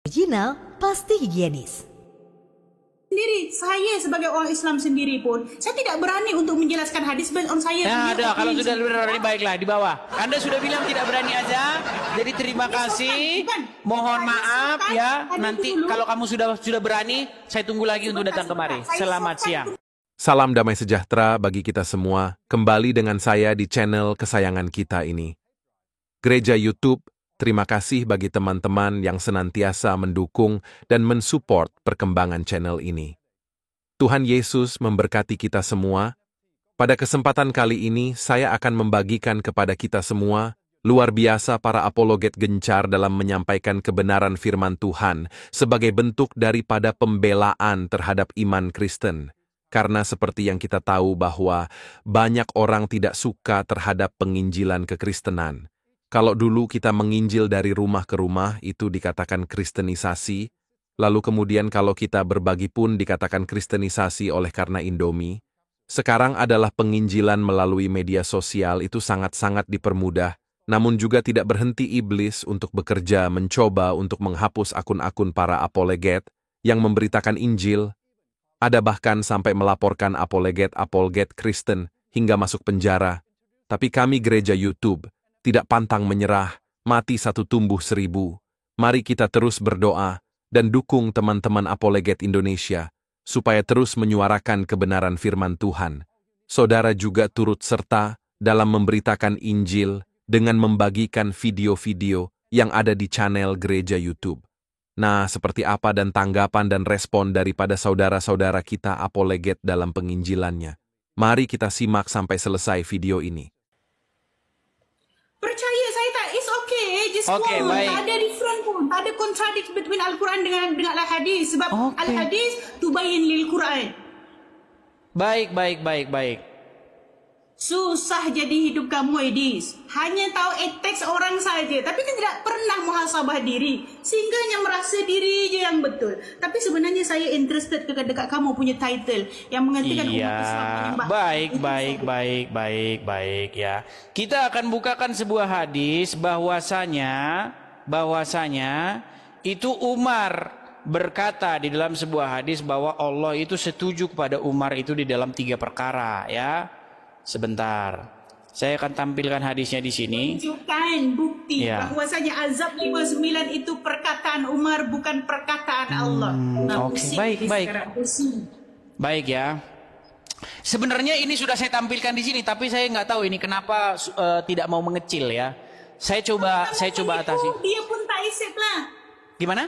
Original pasti higienis. Sendiri, saya sebagai orang Islam sendiri pun, saya tidak berani untuk menjelaskan hadis based on saya. Nah, ada kalau sudah berani baiklah di bawah. Anda sudah bilang tidak berani aja. Jadi terima kasih. Mohon maaf ya. Nanti kalau kamu sudah berani, saya tunggu lagi untuk datang kemari. Selamat siang. Salam damai sejahtera bagi kita semua. Kembali dengan saya di channel kesayangan kita ini. Gereja YouTube. Terima kasih bagi teman-teman yang senantiasa mendukung dan mensupport perkembangan channel ini. Tuhan Yesus memberkati kita semua. Pada kesempatan kali ini, saya akan membagikan kepada kita semua, luar biasa para apologet gencar dalam menyampaikan kebenaran firman Tuhan sebagai bentuk daripada pembelaan terhadap iman Kristen. Karena seperti yang kita tahu bahwa banyak orang tidak suka terhadap penginjilan kekristenan. Kalau dulu kita menginjil dari rumah ke rumah, itu dikatakan kristenisasi. Lalu kemudian kalau kita berbagi pun dikatakan kristenisasi oleh karena Indomie. Sekarang adalah penginjilan melalui media sosial, itu sangat-sangat dipermudah. Namun juga tidak berhenti iblis untuk bekerja mencoba untuk menghapus akun-akun para apologet yang memberitakan Injil. Ada bahkan sampai melaporkan apologet Kristen hingga masuk penjara. Tapi kami gereja YouTube tidak pantang menyerah, mati satu tumbuh 1000. Mari kita terus berdoa dan dukung teman-teman apologet Indonesia supaya terus menyuarakan kebenaran firman Tuhan. Saudara juga turut serta dalam memberitakan Injil dengan membagikan video-video yang ada di channel gereja YouTube. Nah, seperti apa dan tanggapan dan respon daripada saudara-saudara kita apologet dalam penginjilannya? Mari kita simak sampai selesai video ini. Percaya saya tak, it's okay, just Okay, quote. baik. Tak ada different pun, tak ada contradict between Al-Quran dengan Al-Hadis. Sebab Al-Hadis tubayin lil Quran. Baik. Susah jadi hidup kamu, Edis. Hanya tahu teks orang saja, tapi kan tidak pernah muhasabah diri. Sehingga yang merasa diri je yang betul. Tapi sebenarnya saya interested dekat kamu punya title yang mengatakan umat Islam menyembah. Baik ya. Kita akan bukakan sebuah hadis bahwasanya itu Umar berkata di dalam sebuah hadis bahwa Allah itu setuju kepada Umar itu di dalam 3 perkara ya. Sebentar, saya akan tampilkan hadisnya di sini. Tunjukkan bukti bahwasanya azab 59 itu perkataan Umar, bukan perkataan Allah. Baik ya. Sebenarnya ini sudah saya tampilkan di sini, tapi saya nggak tahu ini kenapa tidak mau mengecil ya. Saya coba atasi. Dia pun tak isip lah. Gimana?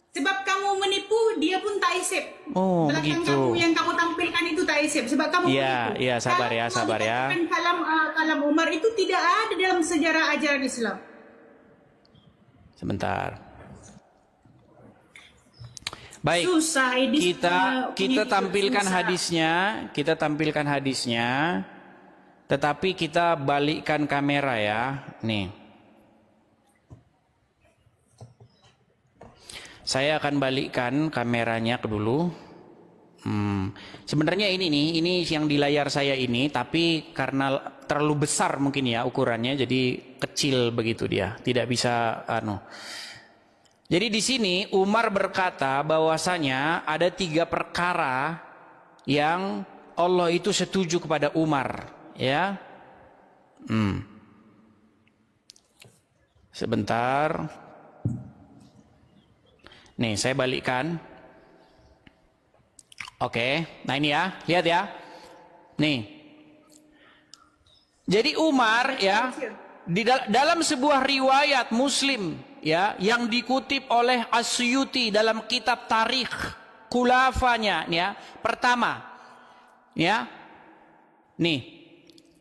Sebab kamu menipu, dia pun tak isip. Oh, belakang begitu. kamu yang kamu tampilkan itu tak isip. Sebab kamu menipu. Iya, sabar ya. Kalam Umar itu tidak ada dalam sejarah ajaran Islam. Sebentar. Baik, susah, kita tampilkan hadisnya, tetapi kita balikkan kamera ya. Nih. Saya akan balikkan kameranya ke dulu. Sebenarnya ini yang di layar saya ini, tapi karena terlalu besar mungkin ya ukurannya, jadi kecil begitu dia, tidak bisa Jadi di sini Umar berkata bahwasanya ada 3 perkara yang Allah itu setuju kepada Umar, ya. Sebentar. Nih, saya balikkan. Oke, nah ini ya, lihat ya. Nih. Jadi Umar ya, dalam sebuah riwayat Muslim ya, yang dikutip oleh As-Suyuti dalam kitab Tarikh Khulafanya ya. Pertama, ya. Nih.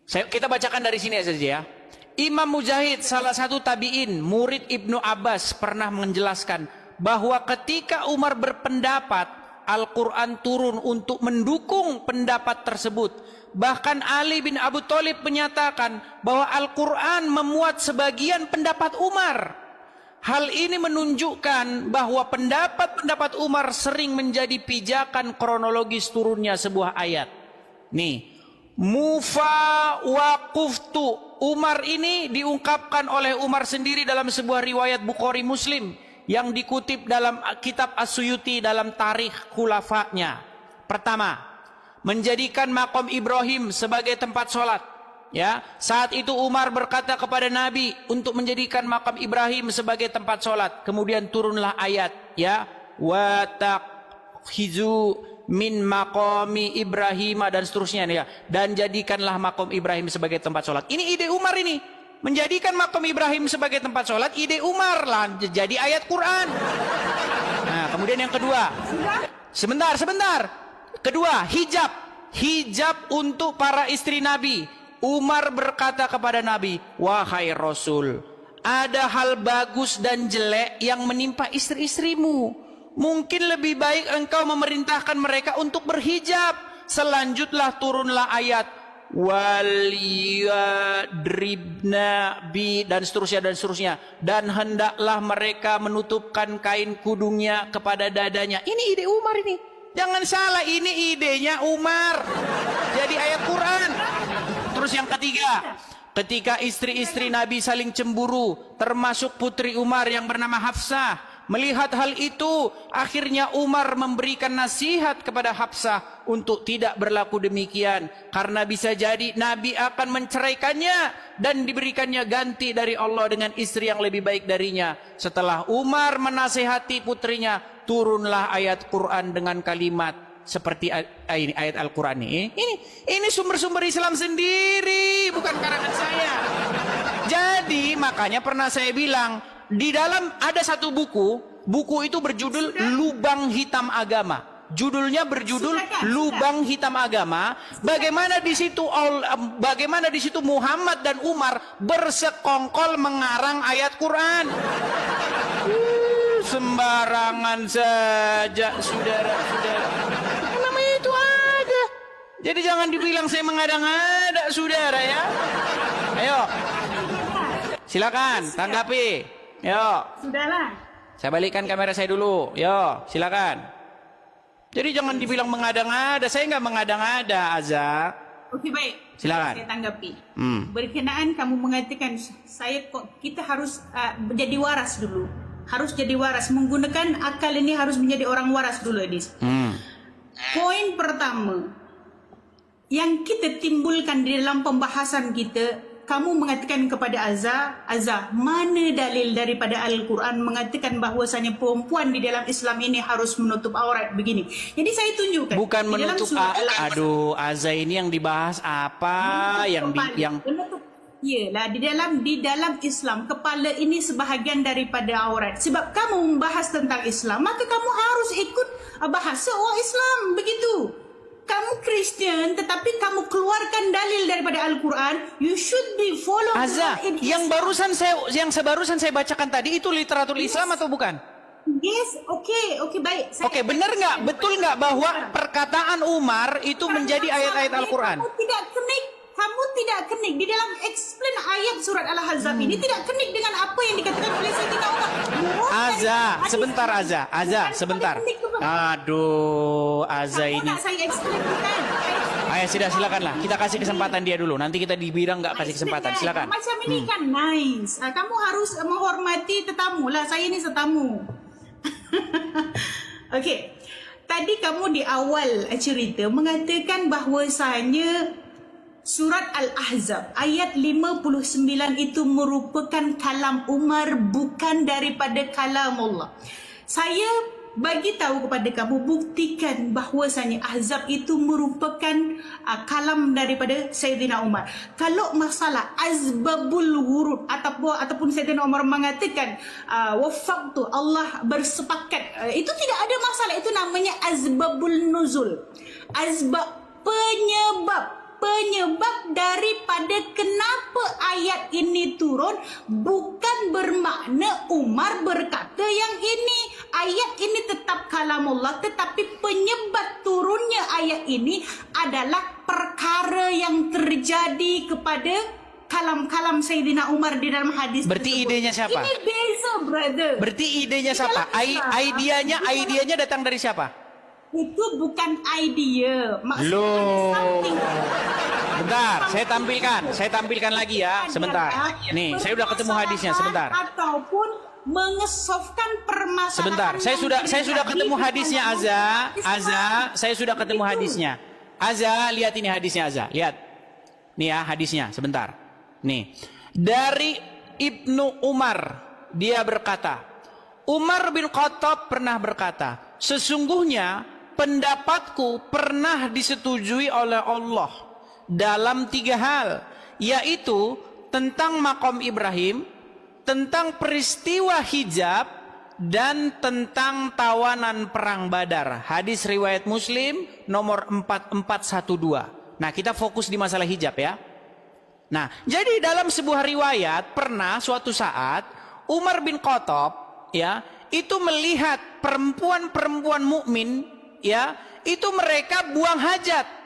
Kita bacakan dari sini saja ya. Imam Mujahid, salah satu tabi'in, murid Ibnu Abbas, pernah menjelaskan bahwa ketika Umar berpendapat, Al-Quran turun untuk mendukung pendapat tersebut. Bahkan Ali bin Abu Thalib menyatakan bahwa Al-Quran memuat sebagian pendapat Umar. Hal ini menunjukkan bahwa pendapat-pendapat Umar sering menjadi pijakan kronologis turunnya sebuah ayat. Nih, mufa waquftu. Umar ini diungkapkan oleh Umar sendiri dalam sebuah riwayat Bukhari Muslim yang dikutip dalam kitab As-Suyuti dalam tarikh khulafanya. Pertama, menjadikan makom Ibrahim sebagai tempat sholat. Ya, saat itu Umar berkata kepada Nabi untuk menjadikan makam Ibrahim sebagai tempat sholat. Kemudian turunlah ayat, ya, wa takhizu min maqami Ibrahim dan seterusnya, ya, dan jadikanlah makom Ibrahim sebagai tempat sholat. Ini ide Umar ini, menjadikan makom Ibrahim sebagai tempat sholat, ide Umar lah, jadi ayat Quran. Nah, kemudian yang kedua, sebentar. Kedua, hijab untuk para istri Nabi. Umar berkata kepada Nabi, wahai Rasul, ada hal bagus dan jelek yang menimpa istri-istrimu. Mungkin lebih baik engkau memerintahkan mereka untuk berhijab. Selanjutnya turunlah ayat waliyadribna bi dan seterusnya. Dan hendaklah mereka menutupkan kain kudungnya kepada dadanya. Ini ide Umar ini. Jangan salah, ini idenya Umar. Jadi ayat Quran. Terus yang ketiga, ketika istri-istri Nabi saling cemburu, termasuk putri Umar yang bernama Hafsah, melihat hal itu, akhirnya Umar memberikan nasihat kepada Hafsah untuk tidak berlaku demikian, karena bisa jadi Nabi akan menceraikannya dan diberikannya ganti dari Allah dengan istri yang lebih baik darinya. Setelah Umar menasihati putrinya, turunlah ayat Quran dengan kalimat seperti ini, ayat Al-Quran ini. Ini sumber-sumber Islam sendiri, bukan karangan saya. Jadi makanya pernah saya bilang, di dalam ada satu buku itu berjudul Lubang Hitam Agama. Judulnya berjudul Lubang Hitam Agama. Bagaimana di situ Muhammad dan Umar bersekongkol mengarang ayat Quran. Sembarangan saja, saudara-saudara. Namanya itu ada. Jadi jangan dibilang saya mengada-ngada, saudara, ya. Ayo, silakan tanggapi. Yo. Sudahlah. Saya balikkan kamera saya dulu. Yo, silakan. Jadi jangan dibilang mengada-ngada. Saya nggak mengada-ngada, Azza. Oke, baik. Silakan. Saya tanggapi. Berkenaan kamu mengatakan kita harus menjadi waras dulu. Harus jadi waras. Menggunakan akal ini harus menjadi orang waras dulu, Edis. Poin pertama yang kita timbulkan di dalam pembahasan kita, kamu mengatakan kepada Azza, mana dalil daripada Al-Quran mengatakan bahwasanya perempuan di dalam Islam ini harus menutup aurat begini. Jadi saya tunjukkan. Bukan menutup aduh, Azza ini yang dibahas apa? Yalah, di dalam Islam kepala ini sebahagian daripada aurat. Sebab kamu membahas tentang Islam, maka kamu harus ikut bahasa orang Islam, begitu. Kamu Kristen tetapi kamu keluarkan dalil daripada Al-Quran, you should be follow. Azza, yang sebarusan saya bacakan tadi itu literatur Islam atau bukan? Yes, oke, baik. Oke, benar nggak? Betul nggak bahwa perkataan Umar itu menjadi ayat-ayat Al-Quran? Kamu tidak kenik di dalam explain ayat surat Al-Ahzab ini, tidak kenik dengan apa yang dikatakan oleh Sayyidina Umar. Azza, sebentar. Aduh, Azza ini. Saya explain bukan. Ayo, silakanlah. Kita kasih kesempatan dia dulu. Nanti kita dibilang nggak kasih kesempatan. Silakan. Macam ini kan nice. Kamu harus menghormati tetamu lah. Saya ini setamu. Okey. Tadi kamu di awal cerita mengatakan bahwasanya surat Al-Ahzab ayat 59 itu merupakan kalam Umar, bukan daripada kalam Allah. Saya bagi tahu kepada kamu, buktikan bahwasanya Ahzab itu merupakan kalam daripada Sayyidina Umar. Kalau masalah azbabul wurud ataupun Sayyidina Umar mengatakan wafaqtu, Allah bersepakat, itu tidak ada masalah. Itu namanya azbabul nuzul. Azbab, penyebab daripada kenapa ayat ini turun bukan bermakna Umar berkata yang ini. Ayat ini tetap kalamullah, tetapi penyebab turunnya ayat ini adalah perkara yang terjadi kepada kalam-kalam Sayyidina Umar di dalam hadis. Berarti tersebut. idenya siapa? Ini beza, brother. Berarti idenya siapa? Idenya datang dari siapa? Itu bukan idea. Loh. Bentar, saya tampilkan lagi ya, sebentar. Nih, saya udah ketemu hadisnya, sebentar. Ataupun mengesofkan permasalahan. Sebentar, saya sudah ketemu hadisnya saya sudah ketemu Itu. hadisnya. Lihat ini hadisnya lihat. Nih ya hadisnya, sebentar. Nih. Dari Ibnu Umar, dia berkata, Umar bin Khattab pernah berkata, sesungguhnya pendapatku pernah disetujui oleh Allah dalam 3 hal, yaitu tentang makom Ibrahim, tentang peristiwa hijab, dan tentang tawanan perang Badar. Hadis riwayat Muslim nomor 4412. Nah, kita fokus di masalah hijab ya. Nah, jadi dalam sebuah riwayat pernah suatu saat Umar bin Khattab ya, itu melihat perempuan-perempuan mukmin ya, itu mereka buang hajat.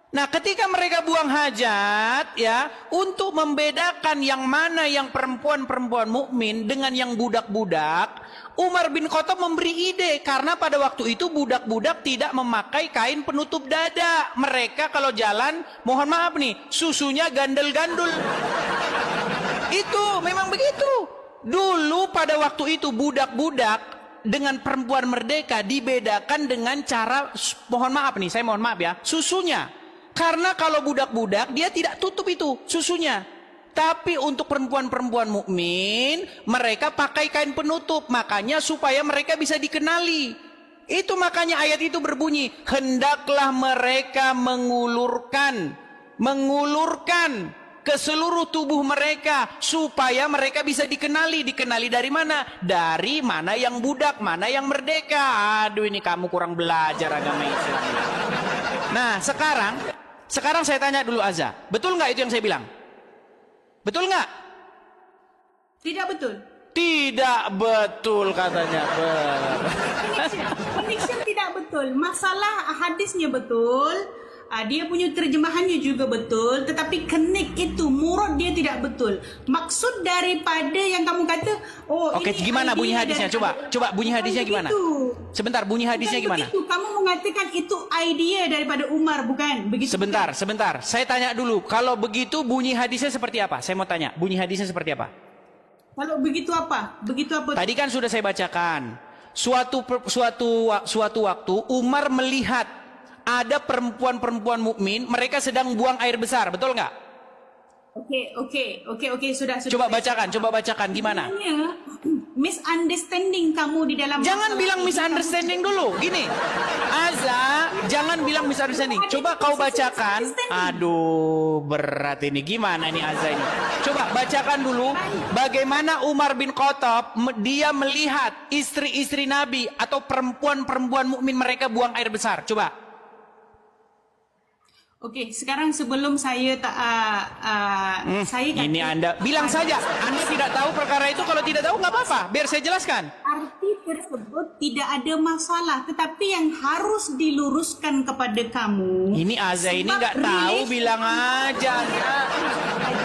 Nah, ketika mereka buang hajat ya, untuk membedakan yang mana yang perempuan-perempuan mukmin dengan yang budak-budak, Umar bin Khattab memberi ide, karena pada waktu itu budak-budak tidak memakai kain penutup dada. Mereka kalau jalan, mohon maaf nih, susunya gandul-gandul. Itu memang begitu. Dulu pada waktu itu budak-budak dengan perempuan merdeka dibedakan dengan cara, mohon maaf nih, saya mohon maaf ya, susunya. Karena kalau budak-budak dia tidak tutup itu susunya. Tapi untuk perempuan-perempuan mukmin mereka pakai kain penutup, makanya supaya mereka bisa dikenali. Itu makanya ayat itu berbunyi, hendaklah mereka mengulurkan ke seluruh tubuh mereka supaya mereka bisa dikenali. Dikenali dari mana? Dari mana yang budak, mana yang merdeka. Aduh, ini kamu kurang belajar agama Islam. Nah, sekarang saya tanya dulu Aza, betul nggak itu yang saya bilang? Betul nggak? Tidak betul. Tidak betul katanya. Connection tidak betul. Masalah hadisnya betul. Dia punya terjemahannya juga betul, tetapi connect itu murad dia tidak betul. Maksud daripada yang kamu kata, oke, ini gimana bunyi hadisnya? Coba bunyi hadisnya gimana? Sebentar, bunyi hadisnya gimana? Begitu. Kamu mengatakan itu idea daripada Umar, bukan begitu? Sebentar. Saya tanya dulu, kalau begitu bunyi hadisnya seperti apa? Saya mau tanya, bunyi hadisnya seperti apa? Kalau begitu apa? Begitu apa? Tadi kan sudah saya bacakan. Suatu waktu Umar melihat ada perempuan-perempuan mukmin, mereka sedang buang air besar, betul nggak? Oke, sudah. Coba bacakan gimana? Misunderstanding kamu di dalam. Jangan bilang misunderstanding dulu, gini. Aza, jangan bilang misunderstanding. Coba kau bacakan. Aduh, berat ini. Gimana ini Aza ini? Coba bacakan dulu bagaimana Umar bin Khattab dia melihat istri-istri Nabi atau perempuan-perempuan mukmin mereka buang air besar. Coba. Oke, sekarang sebelum saya saya kata, ini Anda bilang saja, Anda tidak tahu perkara itu. Kalau tidak tahu nggak apa-apa, biar saya jelaskan. Arti tersebut tidak ada masalah, tetapi yang harus diluruskan kepada kamu. Ini Aza ini nggak tahu, bilang aja.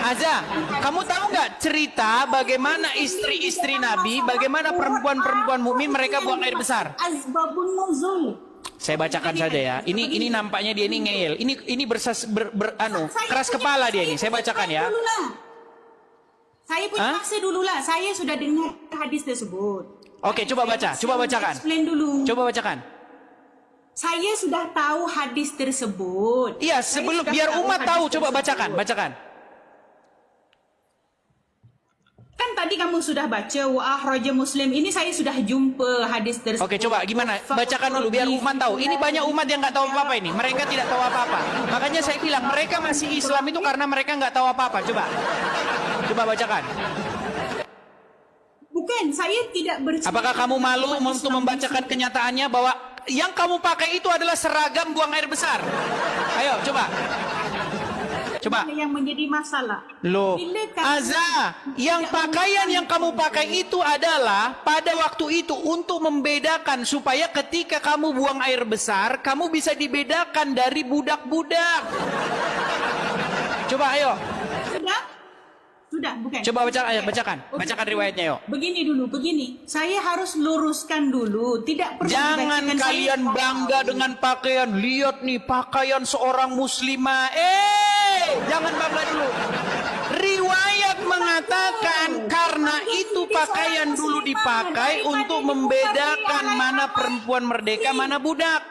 Aza, kamu tahu nggak cerita bagaimana istri-istri Nabi, bagaimana perempuan-perempuan mukmin mereka buang air besar? Asbabun nuzul. Saya bacakan saja ya. Ini nampaknya dia ini ngeyel. Ini keras kepala dia ini. Saya bacakan ya. Saya punya fase dulu lah. Saya sudah dengar hadis tersebut. Oke, coba baca. Coba bacakan. Explain dulu. Coba bacakan. Saya sudah tahu hadis tersebut. Iya, sebelum biar umat tahu. Coba bacakan. Kan tadi kamu sudah baca Raja Muslim, ini saya sudah jumpa hadis tersebut. Oke, coba gimana? Bacakan dulu biar umat tahu. Ini banyak umat yang nggak tahu apa-apa ini. Mereka tidak tahu apa-apa. Makanya saya bilang mereka masih Islam itu karena mereka nggak tahu apa-apa. Coba bacakan. Bukan, saya tidak bercerita. Apakah kamu malu untuk membacakan kenyataannya bahwa yang kamu pakai itu adalah seragam buang air besar? Ayo, coba. Yang menjadi masalah. Loh, Aza, yang pakaian yang kamu pakai itu adalah pada waktu itu untuk membedakan supaya ketika kamu buang air besar, kamu bisa dibedakan dari budak-budak. Coba ayo. Sudah, bukan. Coba bacakan. Bacakan riwayatnya yuk. Begini. Saya harus luruskan dulu. Tidak perlu. Jangan kalian bangga dengan pakaian. Lihat nih pakaian seorang muslimah. Jangan bangga dulu. Riwayat mengatakan karena Karena itu pakaian dulu dipakai untuk membedakan mana perempuan merdeka, mana budak.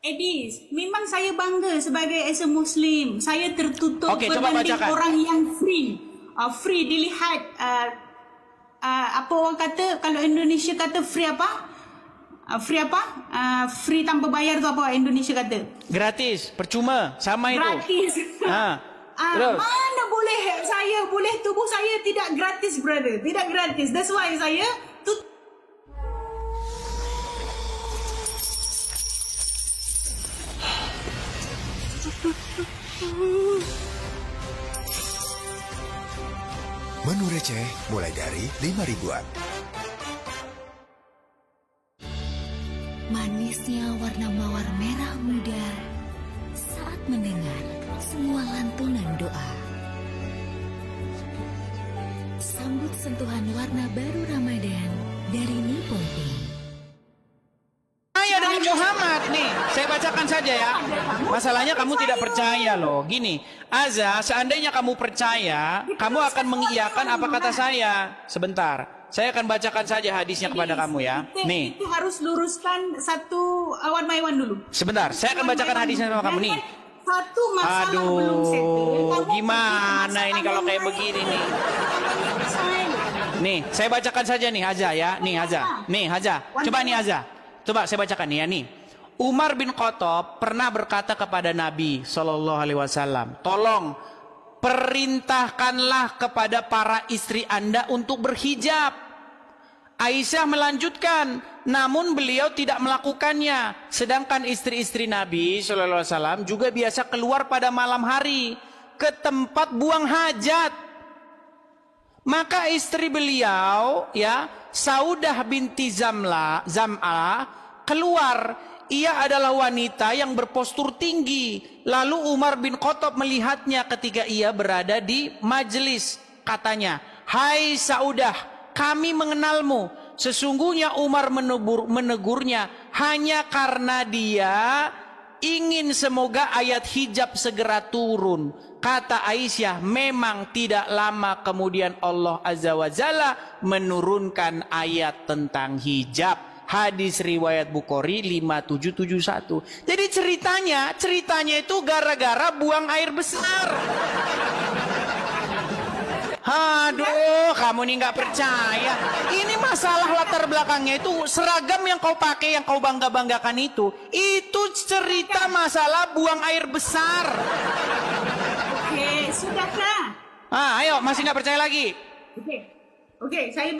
Edis, memang saya bangga sebagai as a Muslim. Saya tertutup berbanding orang yang free. Free dilihat. Apa orang kata, kalau Indonesia kata free apa? Free apa? Free tanpa bayar tu apa Indonesia kata? Gratis, percuma, sama itu. Gratis. Mana boleh tubuh saya tidak gratis, brother. Tidak gratis. That's why saya Menu receh mulai dari 5 ribuan. Manisnya warna mawar merah muda saat mendengar semua lantunan doa. Sambut sentuhan warna baru Ramadan dari Nippon Paint. Saya dengan Muhammad nih, saya bacakan saja ya. Masalahnya kamu tidak percaya loh. Gini, Aza, seandainya kamu percaya, kamu akan mengiyakan apa kata saya. Sebentar, saya akan bacakan saja hadisnya kepada kamu ya. Nih, itu harus luruskan satu one by one dulu. Sebentar, saya akan bacakan hadisnya sama kamu nih. Satu masalah belum settle. Gimana ini kalau kayak begini nih? Nih, saya bacakan saja nih Aza ya. Nih Aza. Coba nih Aza. Coba saya bacakan nih ya nih. Umar bin Khattab pernah berkata kepada Nabi Shallallahu Alaihi Wasallam, tolong perintahkanlah kepada para istri Anda untuk berhijab. Aisyah melanjutkan, namun beliau tidak melakukannya. Sedangkan istri-istri Nabi Shallallahu Alaihi Wasallam juga biasa keluar pada malam hari ke tempat buang hajat. Maka istri beliau ya Saudah binti Zam'ah keluar. Ia adalah wanita yang berpostur tinggi. Lalu Umar bin Khattab melihatnya ketika ia berada di majelis. Katanya, hai Saudah, kami mengenalmu. Sesungguhnya Umar menegurnya hanya karena dia ingin semoga ayat hijab segera turun. Kata Aisyah, memang tidak lama kemudian Allah Azza wa Jalla menurunkan ayat tentang hijab. Hadis riwayat Bukhari 5771. Jadi ceritanya itu gara-gara buang air besar. Aduh, kamu nih nggak percaya. Ini masalah latar belakangnya itu seragam yang kau pakai, yang kau bangga-banggakan itu cerita masalah buang air besar. Oke, sudahkah? Ayo, masih nggak percaya lagi? Oke, saya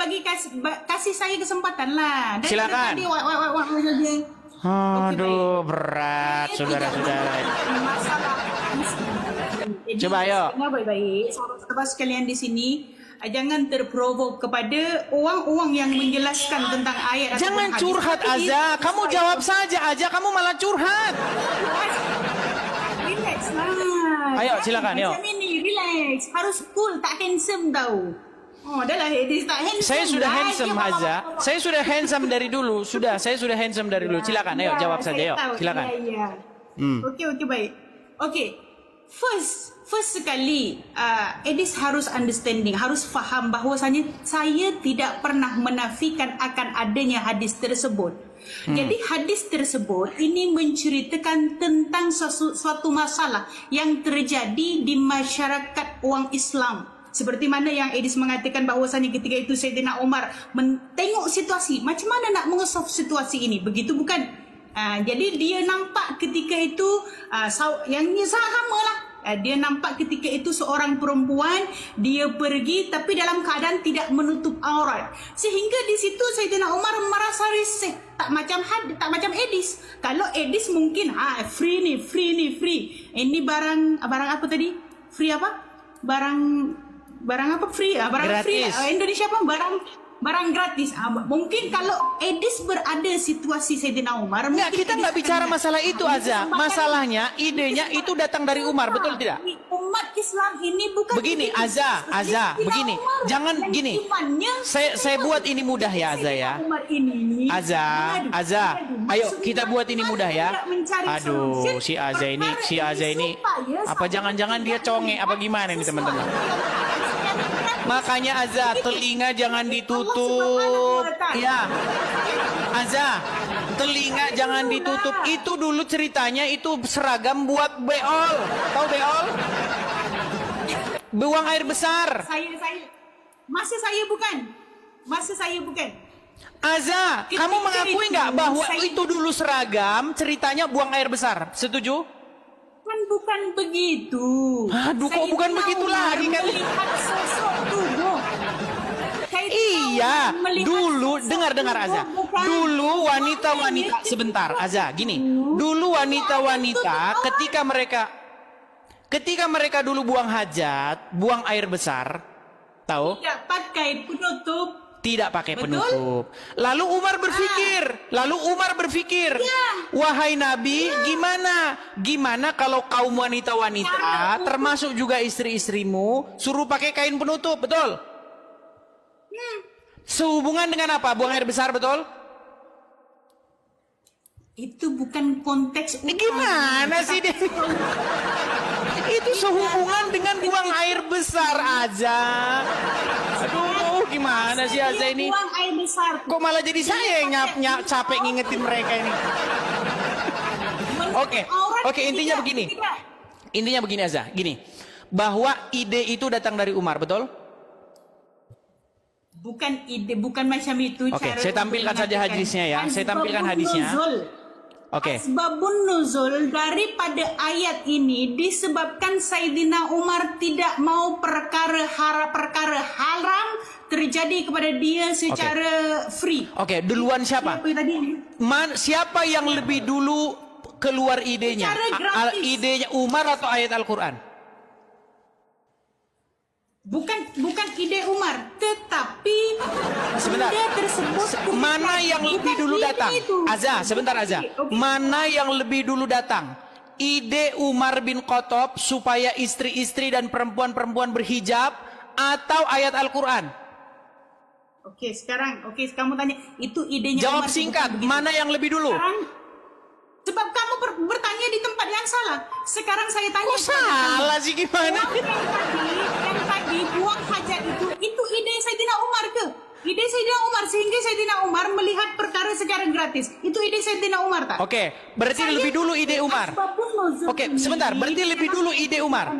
kasih saya kesempatan lah. Silakan. Aduh, berat, saudara-saudara. Coba ayo. Baik-baik, sahabat sekalian di sini, jangan terprovok kepada uang yang menjelaskan tentang ayat. Jangan curhat Aza, kamu jawab saja aja, kamu malah curhat. Relax lah. Ayo, silakan, yuk. Macam ini, relax. Harus cool, tak handsome tau. Oh, dah lah, Hedis tak handsome. Saya sudah handsome Aza. Saya sudah handsome dari dulu. Saya sudah handsome dari dulu. Silakan, ayo jawab saja, yuk. Silakan. Okey, baik. Okey. First sekali, Edis harus understanding, harus faham bahwasanya saya tidak pernah menafikan akan adanya hadis tersebut. Jadi hadis tersebut ini menceritakan tentang suatu masalah yang terjadi di masyarakat orang Islam. Seperti mana yang Edis mengatakan bahwasanya ketika itu Sayyidina Umar tengok situasi, macam mana nak mengesolve situasi ini, begitu bukan? Jadi dia nampak ketika itu yang sama lah. Dia nampak ketika itu seorang perempuan, dia pergi tapi dalam keadaan tidak menutup aurat. Sehingga di situ Sayyidina Umar merasa risih, tak macam Edis. Kalau Edis mungkin free nih. Ini barang apa tadi? Free apa? Barang apa free? Barang gratis. Free. Indonesia apa? Barang gratis. Mungkin kalau Edis berada situasi Sayyidina Umar, enggak, kita nggak bicara masalah itu Aza. Masalahnya idenya itu datang dari Umar, betul tidak? Umat Islam ini bukan begini Aza, begini. Jangan gini. Saya buat ini mudah ya Aza ya. Aza. Ayo kita buat ini mudah ya. Aduh, si Aza ini apa jangan-jangan dia conge apa gimana nih teman-teman? Makanya Azza, telinga jangan ditutup. Ya. Azza, telinga jangan ditutup. Itu dulu ceritanya itu seragam buat beol. Tahu beol? Buang air besar. Masa saya bukan. Azza, kamu mengakui nggak bahwa itu dulu seragam ceritanya buang air besar? Setuju? Kan bukan begitu. Aduh, kok bukan begitu lagi kan? Melihat sosok tubuh. Iya, dulu dengar Azza. Dulu wanita-wanita sebentar, Azza, gini. Dulu wanita-wanita ketika mereka dulu buang hajat, buang air besar, tahu? Tidak pakai penutup. Tidak pakai penutup. Lalu Umar berpikir, wahai Nabi, gimana kalau kaum wanita-wanita, termasuk juga istri-istrimu, suruh pakai kain penutup, betul? Sehubungan dengan apa? Buang air besar, betul? Itu bukan konteks. Gimana sih dia? Itu sehubungan dengan buang air besar aja. Aduh, gimana sih Azza ini? Buang air besar. Kok malah jadi saya yang capek ngingetin mereka ini? Oke, intinya begini. Intinya begini Azza, gini. Bahwa ide itu datang dari Umar, betul? Bukan ide, bukan macam itu. Oke, saya tampilkan saja hadisnya ya. Saya tampilkan hadisnya. Oke. Asbabun nuzul daripada ayat ini disebabkan Sayyidina Umar tidak mau perkara haram terjadi kepada dia secara free. Oke, duluan siapa? Siapa yang lebih dulu keluar idenya? Idenya Umar atau ayat Al-Quran? Bukan ide Umar, tetapi sebentar. Mana yang lebih dulu datang? Azza, sebentar Azza. Mana yang lebih dulu datang? Ide Umar bin Khattab supaya istri-istri dan perempuan-perempuan berhijab atau ayat Al-Quran? Oke, kamu tanya itu idenya. Jawab Umar, singkat, mana yang lebih dulu? Sebab kamu bertanya di tempat yang salah. Sekarang saya tanya. Kok salah sih gimana? Yang tadi buang hajat itu ide Sayyidina Umar ke? Ide Sayyidina Umar sehingga Sayyidina Umar melihat perkara secara gratis. Itu ide Sayyidina Umar tak? Oke, berarti lebih dulu ide Umar. Oke, sebentar, berarti lebih dulu ide Umar.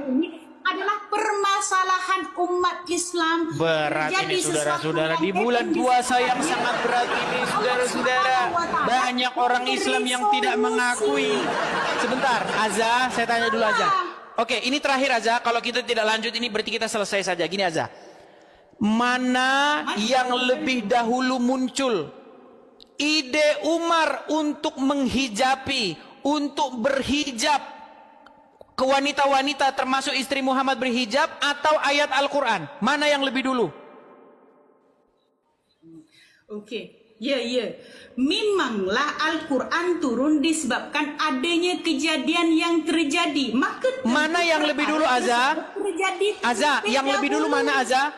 Adalah permasalahan umat Islam. Berat ini saudara-saudara di bulan puasa yang sangat berat ini saudara-saudara. Banyak orang Islam yang tidak mengakui. Sebentar, Azza, saya tanya dulu Azza. Oke, ini terakhir Azza. Kalau kita tidak lanjut ini berarti kita selesai saja. Gini Azza. Mana yang lebih dahulu muncul? Ide Umar untuk menghijabi, untuk berhijab ke wanita-wanita termasuk istri Muhammad berhijab atau ayat Al-Quran? Mana yang lebih dulu? Ya. Memanglah Al-Quran turun disebabkan adanya kejadian yang terjadi. Maka mana yang lebih dulu Azza? Azza, yang lebih dulu mana Azza?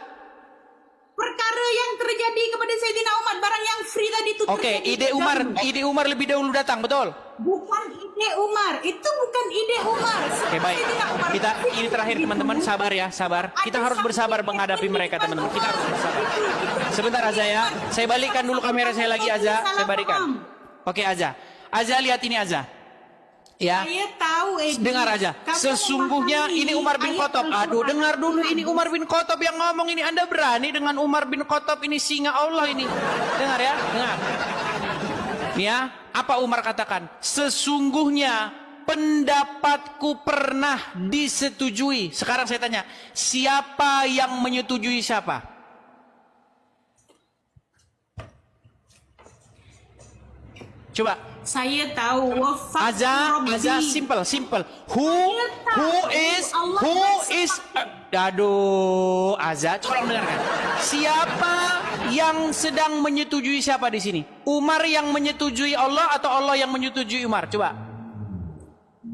Perkara yang terjadi kepada Sayyidina Umar, barang yang free tadi itu. Oke, ide Umar lebih dahulu datang, betul? Bukan ide Umar, itu bukan ide Umar. Oke, baik. Kita ini terakhir teman-teman, sabar ya, sabar. Kita harus bersabar menghadapi mereka teman-teman. Kita harus bersabar. Sebentar Azza ya. Saya balikkan dulu kamera saya lagi Azza. Saya balikkan. Oke Azza. Azza lihat ini Azza. Ya. Saya tahu dengar aja. Sesungguhnya ini Umar bin Khattab. Aduh, dengar dulu ini Umar bin Khattab yang ngomong ini. Anda berani dengan Umar bin Khattab ini, singa Allah ini. Dengar ya, dengar. Ya, apa Umar katakan? Sesungguhnya pendapatku pernah disetujui. Sekarang saya tanya, siapa yang menyetujui siapa? Coba. Saya tahu wafat Azza, simple. Who is aduh, Azza, coba dengarkan. Siapa yang sedang menyetujui siapa di sini? Umar yang menyetujui Allah atau Allah yang menyetujui Umar? Coba.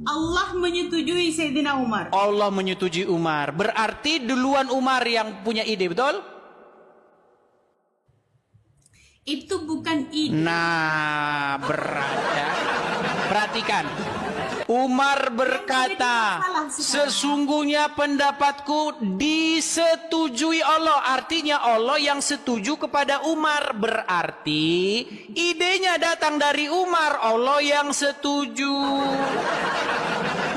Allah menyetujui Sayyidina Umar. Allah menyetujui Umar. Berarti duluan Umar yang punya ide, betul? Itu bukan ide. Nah, berat ya. Perhatikan. Umar berkata, sesungguhnya pendapatku disetujui Allah. Artinya Allah yang setuju kepada Umar. Berarti idenya datang dari Umar. Allah yang setuju.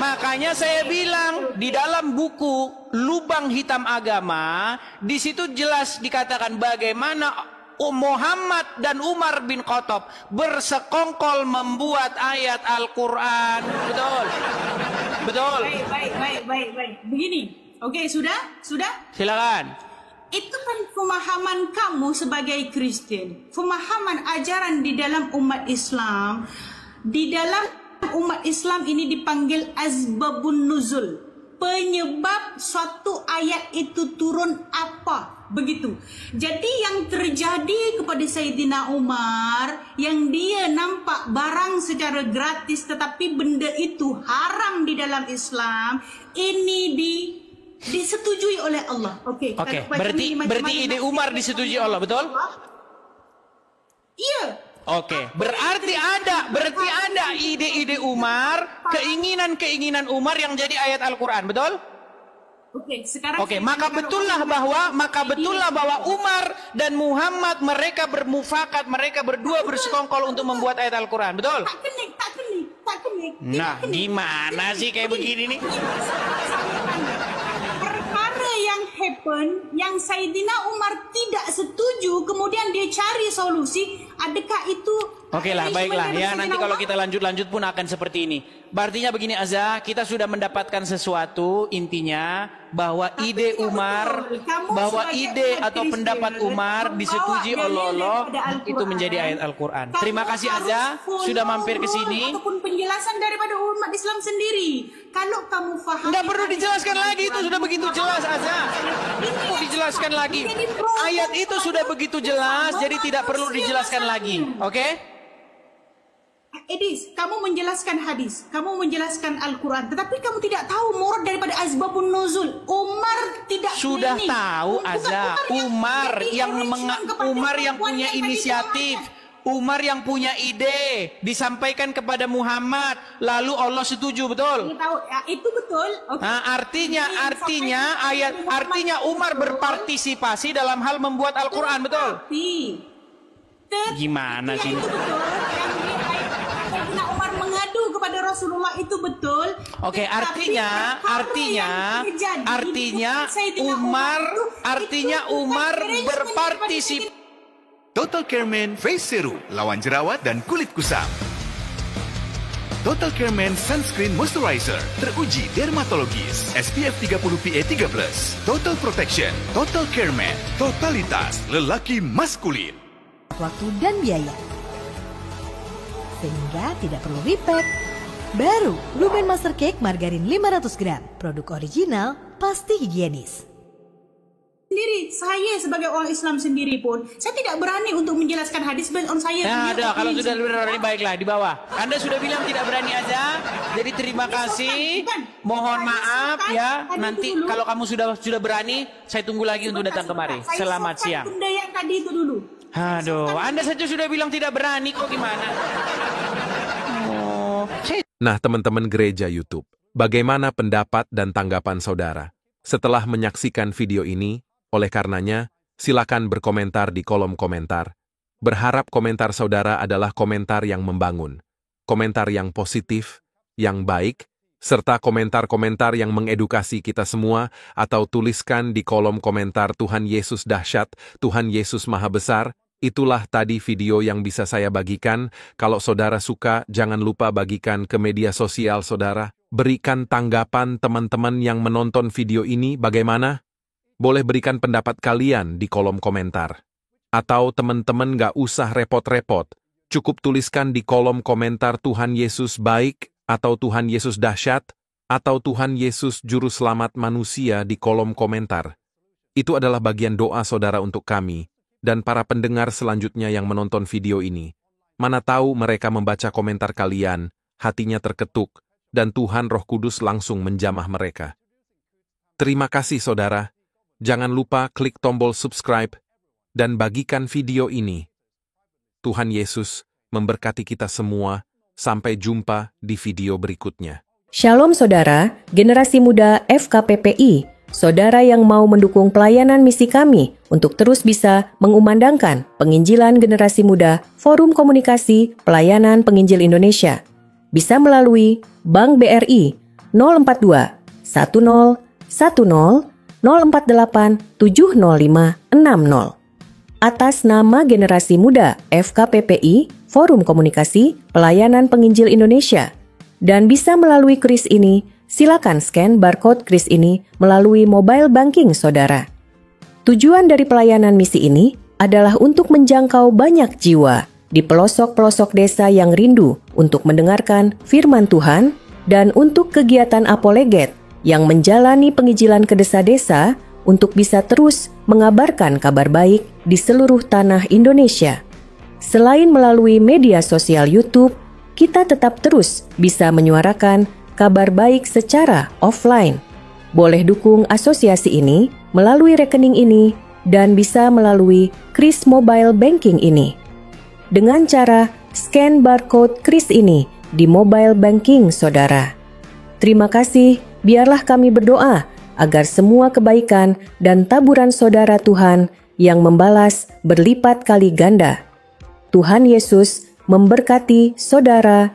Makanya saya bilang di dalam buku Lubang Hitam Agama, di situ jelas dikatakan bagaimana Muhammad dan Umar bin Khattab bersekongkol membuat ayat Al-Quran. Betul? Betul? Baik. Begini. Oke, sudah? Silakan. Itu kan pemahaman kamu sebagai Kristen. Pemahaman ajaran di dalam umat Islam. Di dalam umat Islam ini dipanggil asbabun nuzul. Penyebab suatu ayat itu turun apa? Begitu. Jadi yang terjadi kepada Sayyidina Umar, yang dia nampak barang secara gratis tetapi benda itu haram di dalam Islam, ini disetujui oleh Allah. Oke. Berarti ide Umar disetujui Allah, betul? Iya. Oke, berarti ada ide-ide Umar, keinginan Umar yang jadi ayat Al-Quran, betul? Oke, maka betullah bahwa Umar dan Muhammad mereka bermufakat, mereka berdua bersekongkol untuk membuat ayat Al-Quran, betul? Tak kenik. Nah, gimana sih kayak begini nih? Perkara yang happen, yang Sayyidina Umar tidak setuju, kemudian dia cari solusi, adakah itu? Oke lah, baiklah ya, nanti kalau kita lanjut pun akan seperti ini. Artinya begini Azza, kita sudah mendapatkan sesuatu, intinya bahwa ide Umar, bahwa ide atau pendapat Umar disetujui oleh Allah, itu menjadi ayat Al-Quran. Terima kasih Azza sudah mampir ke sini. Ataupun penjelasan daripada umat Islam sendiri. Kalau kamu faham, nggak perlu dijelaskan lagi, itu sudah begitu jelas Azza. Mau dijelaskan lagi? Ayat itu sudah begitu jelas, jadi tidak perlu dijelaskan lagi. Oke? Edis, kamu menjelaskan hadis, kamu menjelaskan Al-Quran, tetapi kamu tidak tahu murad daripada asbabun nuzul. Umar tidak sudah ini. Tahu Azza, Umar yang punya inisiatif, Umar yang punya ide, disampaikan kepada Muhammad, lalu Allah setuju, betul? Tahu, ya, itu betul. Okay. Nah, artinya Umar berpartisipasi dalam hal membuat Al-Quran, betul? Gimana sih? Sayyidina Umar mengadu kepada Rasulullah itu betul. Oke, artinya Umar berpartisipasi. Total Care Men Face Serum, lawan jerawat dan kulit kusam. Total Care Men Sunscreen Moisturizer, teruji dermatologis, SPF 30 PA+. Total Protection, Total Care Men, totalitas lelaki maskulin. Waktu dan biaya, sehingga tidak perlu repack. Baru Lumen Master Cake Margarin 500 gram, produk original, pasti higienis. Sendiri, saya sebagai orang Islam sendiri pun, saya tidak berani untuk menjelaskan hadis based on saya. Nah, ada, kalau sudah berani baiklah di bawah. Anda sudah bilang tidak berani aja. Jadi terima kasih. Mohon maaf ya. Nanti kalau kamu sudah berani, saya tunggu lagi untuk datang kemari. Selamat siang. Tunda yang tadi itu dulu. Aduh, Anda saja sudah bilang tidak berani, kok gimana? Nah, teman-teman gereja YouTube, bagaimana pendapat dan tanggapan saudara? Setelah menyaksikan video ini, oleh karenanya, silakan berkomentar di kolom komentar. Berharap komentar saudara adalah komentar yang membangun, komentar yang positif, yang baik, serta komentar-komentar yang mengedukasi kita semua, atau tuliskan di kolom komentar Tuhan Yesus dahsyat, Tuhan Yesus maha besar. Itulah tadi video yang bisa saya bagikan. Kalau saudara suka, jangan lupa bagikan ke media sosial saudara. Berikan tanggapan teman-teman yang menonton video ini bagaimana? Boleh berikan pendapat kalian di kolom komentar. Atau teman-teman gak usah repot-repot, cukup tuliskan di kolom komentar Tuhan Yesus baik, atau Tuhan Yesus dahsyat, atau Tuhan Yesus juru selamat manusia di kolom komentar. Itu adalah bagian doa saudara untuk kami, dan para pendengar selanjutnya yang menonton video ini. Mana tahu mereka membaca komentar kalian, hatinya terketuk, dan Tuhan Roh Kudus langsung menjamah mereka. Terima kasih saudara. Jangan lupa klik tombol subscribe dan bagikan video ini. Tuhan Yesus memberkati kita semua. Sampai jumpa di video berikutnya. Shalom saudara, generasi muda FKPPI, saudara yang mau mendukung pelayanan misi kami untuk terus bisa mengumandangkan penginjilan generasi muda Forum Komunikasi Pelayanan Penginjil Indonesia. Bisa melalui Bank BRI 042 10 10 048 705 60. Atas nama generasi muda FKPPI Forum Komunikasi Pelayanan Penginjil Indonesia. Dan bisa melalui kris ini, silakan scan barcode kris ini melalui mobile banking saudara. Tujuan dari pelayanan misi ini adalah untuk menjangkau banyak jiwa di pelosok-pelosok desa yang rindu untuk mendengarkan firman Tuhan dan untuk kegiatan apoleget yang menjalani penginjilan ke desa-desa untuk bisa terus mengabarkan kabar baik di seluruh tanah Indonesia. Selain melalui media sosial YouTube, kita tetap terus bisa menyuarakan kabar baik secara offline. Boleh dukung asosiasi ini melalui rekening ini dan bisa melalui kris mobile banking ini. Dengan cara scan barcode kris ini di mobile banking saudara. Terima kasih, biarlah kami berdoa agar semua kebaikan dan taburan saudara Tuhan yang membalas berlipat kali ganda. Tuhan Yesus memberkati saudara